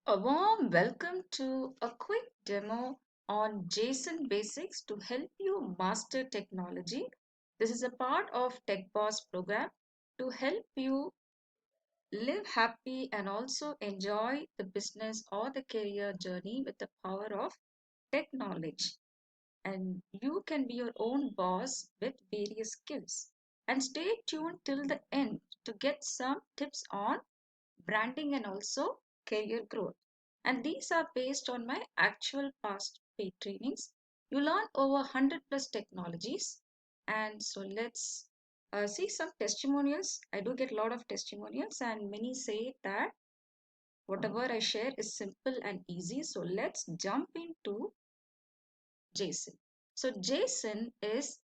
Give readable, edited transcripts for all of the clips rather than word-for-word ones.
A warm welcome to a quick demo on JSON basics to help you master technology. This is a part of Tech Boss program to help you live happy and also enjoy the business or the career journey with the power of tech knowledge. And you can be your own boss with various skills. And stay tuned till the end to get some tips on branding and also career growth. And these are based on my actual past paid trainings. You learn over 100 plus technologies. And so let's see some testimonials. I do get a lot of testimonials, and many say that whatever I share is simple and easy. So let's jump into JSON. So JSON is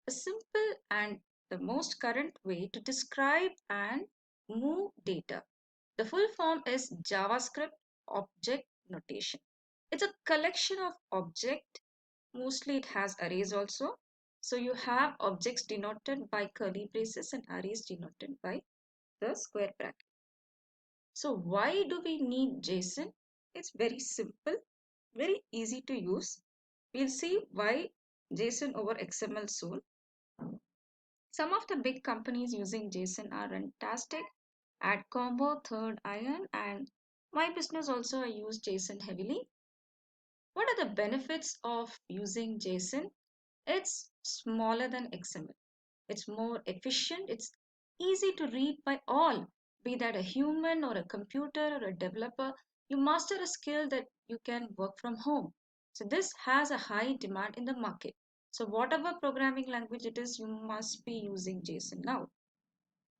a simple and the most current way to describe and move data. The full form is JavaScript Object Notation. It's a collection of objects. Mostly it has arrays also. So you have objects denoted by curly braces and arrays denoted by the square bracket. So why do we need JSON? It's very simple, very easy to use. We'll see why JSON over XML soon. Some of the big companies using JSON are Fantastic, AdCombo, Third Iron, and my business also I use JSON heavily. What are the benefits of using JSON? It's smaller than XML. It's more efficient. It's easy to read by all, be that a human or a computer or a developer. You master a skill that you can work from home. So this has a high demand in the market. So whatever programming language it is, you must be using JSON now.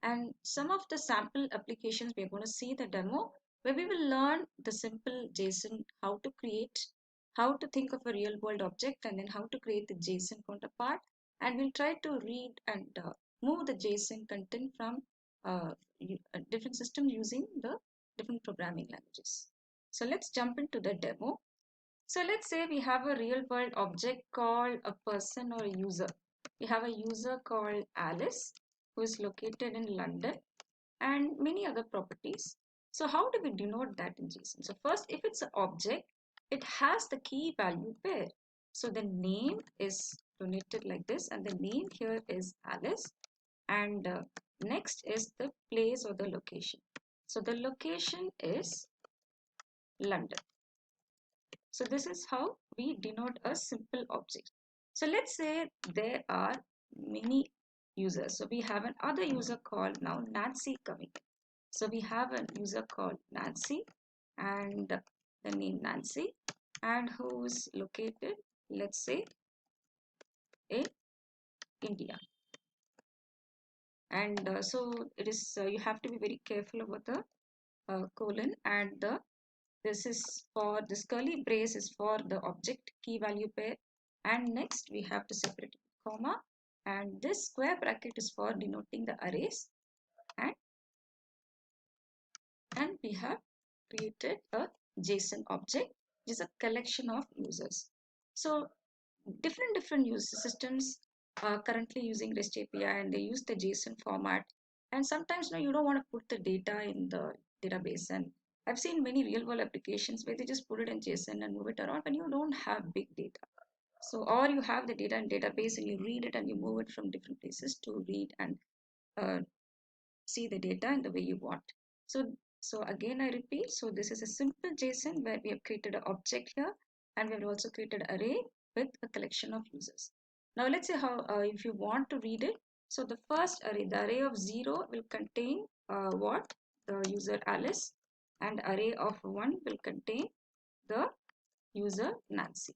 And some of the sample applications, we're going to see the demo where we will learn the simple JSON, how to create, how to think of a real world object, and then how to create the JSON counterpart. And we'll try to read and move the JSON content from a different system using the different programming languages. So let's jump into the demo. So let's say we have a real world object called a person or a user. We have a user called Alice who is located in London and many other properties. So how do we denote that in JSON? So first, if it's an object, it has the key value pair. So the name is denoted like this, and the name here is Alice. And next is the place or the location. So the location is London. So this is how we denote a simple object. So let's say there are many users. So we have another user called now Nancy coming in. So we have a user called Nancy and the name Nancy and who is located, let's say, in India. And so it is you have to be very careful about the colon, and the this is for this curly brace is for the object key value pair, and next we have to separate it with comma, and this square bracket is for denoting the arrays, and we have created a JSON object which is a collection of users. So different user systems are currently using REST API and they use the JSON format. And sometimes you don't want to put the data in the database. And I've seen many real world applications where they just put it in JSON and move it around and you don't have big data. So, or you have the data in database and you read it and you move it from different places to read and uh, see the data in the way you want. So again, I repeat, so this is a simple JSON where we have created an object here and we have also created an array with a collection of users. Now let's say how if you want to read it. So the first array, the array of 0 will contain what? The user Alice, and array of 1 will contain the user Nancy.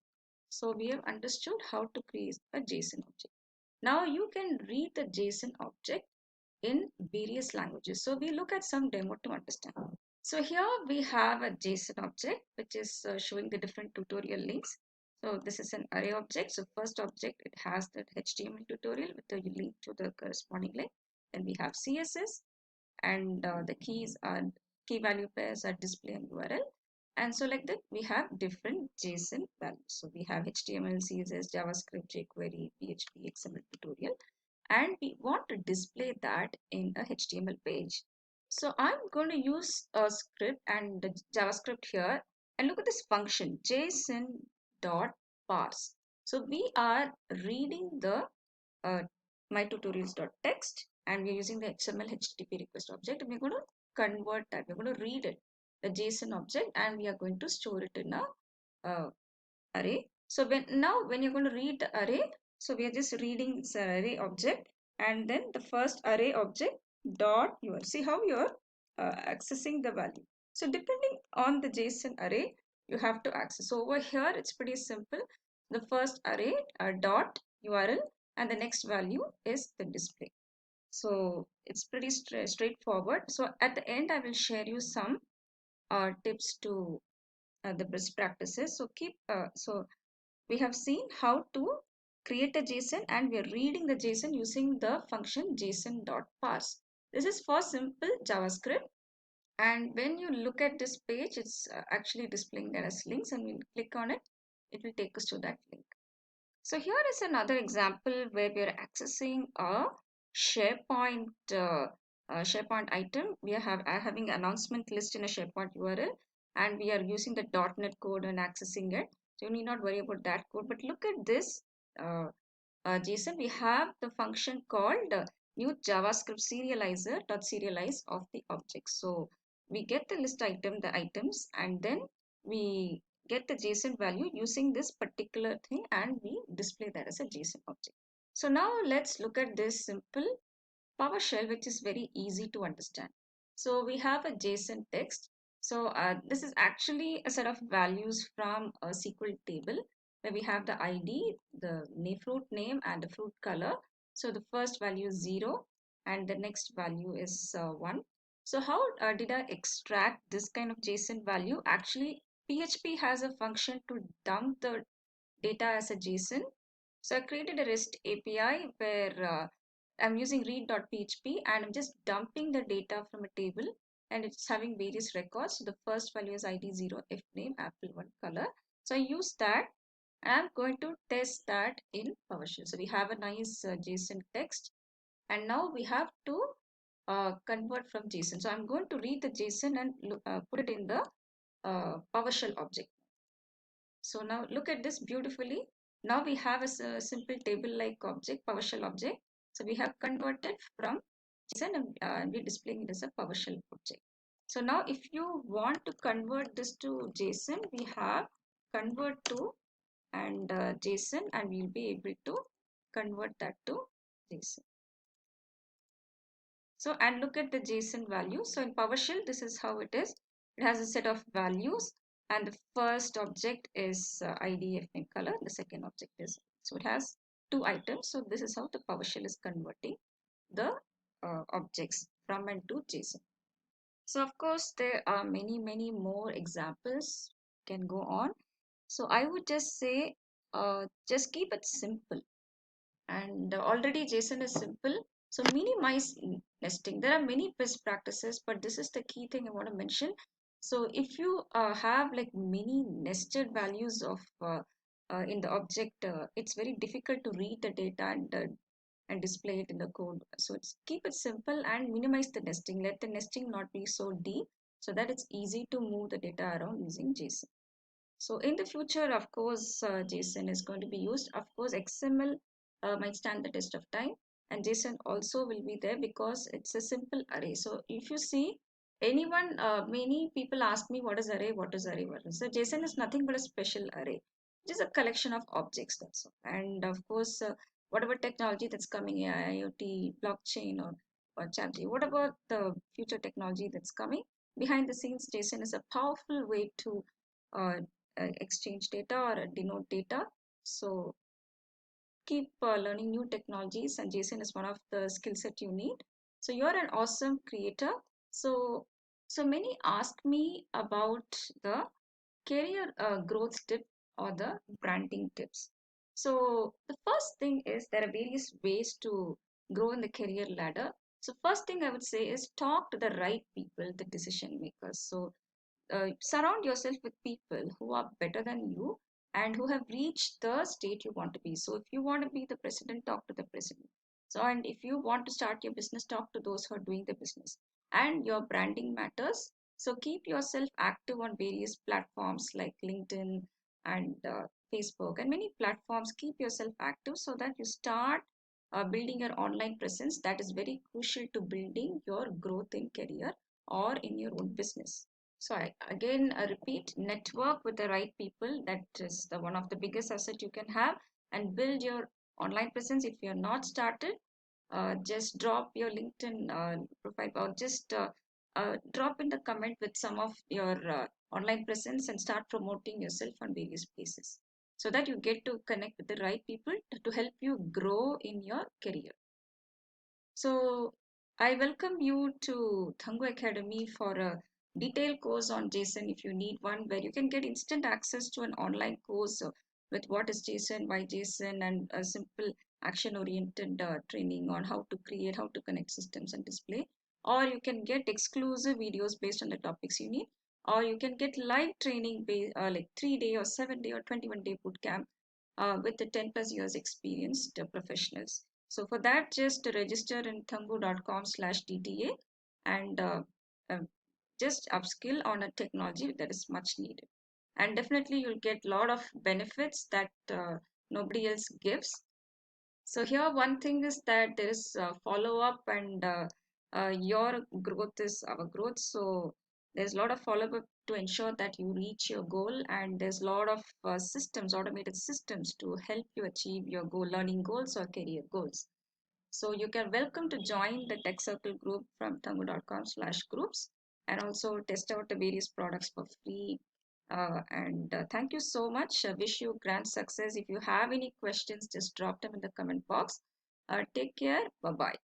So we have understood how to create a JSON object. Now you can read the JSON object in various languages. So we look at some demo to understand. So here we have a JSON object which is showing the different tutorial links. So this is an array object. So first object, it has the HTML tutorial with the link to the corresponding link. Then we have CSS, and the keys are key value pairs are display and URL. And so like that we have different JSON values. So we have HTML, CSS, JavaScript, jQuery, PHP, XML tutorial, and we want to display that in a HTML page. So I'm going to use a script and the JavaScript here, and look at this function JSON dot parse. So we are reading the uh, mytutorials.txt, and we're using the XML HTTP request object, and we're going to convert that. We're going to read it, the JSON object, and we are going to store it in a uh, array. So when you're going to read the array, so we are just reading this array object, and then the first array object dot your, see how you're accessing the value. So depending on the JSON array, you have to access. So over here it's pretty simple. The first array dot URL, and the next value is the display. So it's pretty straightforward. So at the end I will share you some tips to the best practices. So we have seen how to create a JSON, and we are reading the JSON using the function JSON.parse. This is for simple JavaScript. And when you look at this page, it's actually displaying that as links, and we'll click on it. It will take us to that link. So here is another example where we are accessing a SharePoint SharePoint item. We are having announcement list in a SharePoint URL, and we are using the .NET code and accessing it. So you need not worry about that code. But look at this JSON. We have the function called new JavaScript serializer dot serialize of the objects. So we get the list item, the items, and then we get the JSON value using this particular thing, and we display that as a JSON object. So now let's look at this simple PowerShell, which is very easy to understand. So we have a JSON text. So this is actually a set of values from a SQL table where we have the ID, the fruit name, and the fruit color. So the first value is 0 and the next value is 1. So how did I extract this kind of JSON value? Actually, PHP has a function to dump the data as a JSON. So I created a REST API where I'm using read.php, and I'm just dumping the data from a table, and it's having various records. So the first value is ID 0, if name, apple 1, color. So I use that, and I'm going to test that in PowerShell. So we have a nice JSON text, and now we have to convert from JSON. So I'm going to read the JSON and put it in the PowerShell object. So now look at this beautifully. Now we have a simple table-like object, PowerShell object. So we have converted from JSON, and we're displaying it as a PowerShell object. So now if you want to convert this to JSON, we have convert to and JSON, and we'll be able to convert that to JSON. So, and look at the JSON value. So in PowerShell, this is how it is. It has a set of values, and the first object is ID, name, color. The second object is, so it has two items. So this is how the PowerShell is converting the objects from and to JSON. So of course, there are many more examples can go on. So I would just say, just keep it simple. And already JSON is simple. So minimize nesting. There are many best practices, but this is the key thing I want to mention. So if you have like many nested values of in the object, it's very difficult to read the data and display it in the code. So keep it simple and minimize the nesting. Let the nesting not be so deep, so that it's easy to move the data around using JSON. So in the future, of course, JSON is going to be used. Of course, XML might stand the test of time, and JSON also will be there because it's a simple array. So if you see many people ask me what is array, what is array, what is. So JSON is nothing but a special array. It is a collection of objects, that's all. And of course, whatever technology that's coming, AI, IoT, blockchain, or ChatGPT, whatever the future technology that's coming, behind the scenes, JSON is a powerful way to uh, exchange data or denote data. So keep learning new technologies, and JSON is one of the skill set you need. So you're an awesome creator. So many ask me about the career growth tip or the branding tips. So the first thing is there are various ways to grow in the career ladder. So first thing I would say is talk to the right people, the decision makers. So surround yourself with people who are better than you and who have reached the state you want to be. So if you want to be the president, talk to the president. So and if you want to start your business, talk to those who are doing the business. and your branding matters. So keep yourself active on various platforms like LinkedIn and Facebook and many platforms. Keep yourself active so that you start building your online presence. That is very crucial to building your growth in career or in your own business. So I again repeat, network with the right people. That is the one of the biggest asset you can have, and build your online presence. If you're not started, just drop your LinkedIn profile, or just drop in the comment with some of your online presence and start promoting yourself on various places so that you get to connect with the right people to help you grow in your career. So I welcome you to Thangu Academy for a detailed course on JSON if you need one, where you can get instant access to an online course with what is JSON, why JSON, and a simple action-oriented training on how to create, how to connect systems and display. Or you can get exclusive videos based on the topics you need. Or you can get live training based, like 3 day or 7 day or 21-day bootcamp with the 10 plus years experienced professionals. So for that, just register in thangu.com/TTA and uh, just upskill on a technology that is much needed. And definitely you'll get a lot of benefits that nobody else gives. So here one thing is that there is follow up, and your growth is our growth. So there's a lot of follow up to ensure that you reach your goal, and there's a lot of systems, automated systems to help you achieve your goal, learning goals or career goals. So you can welcome to join the Tech Circle group from thangu.com/groups, and also test out the various products for free. And thank you so much. I wish you grand success. If you have any questions, just drop them in the comment box. Take care. Bye bye.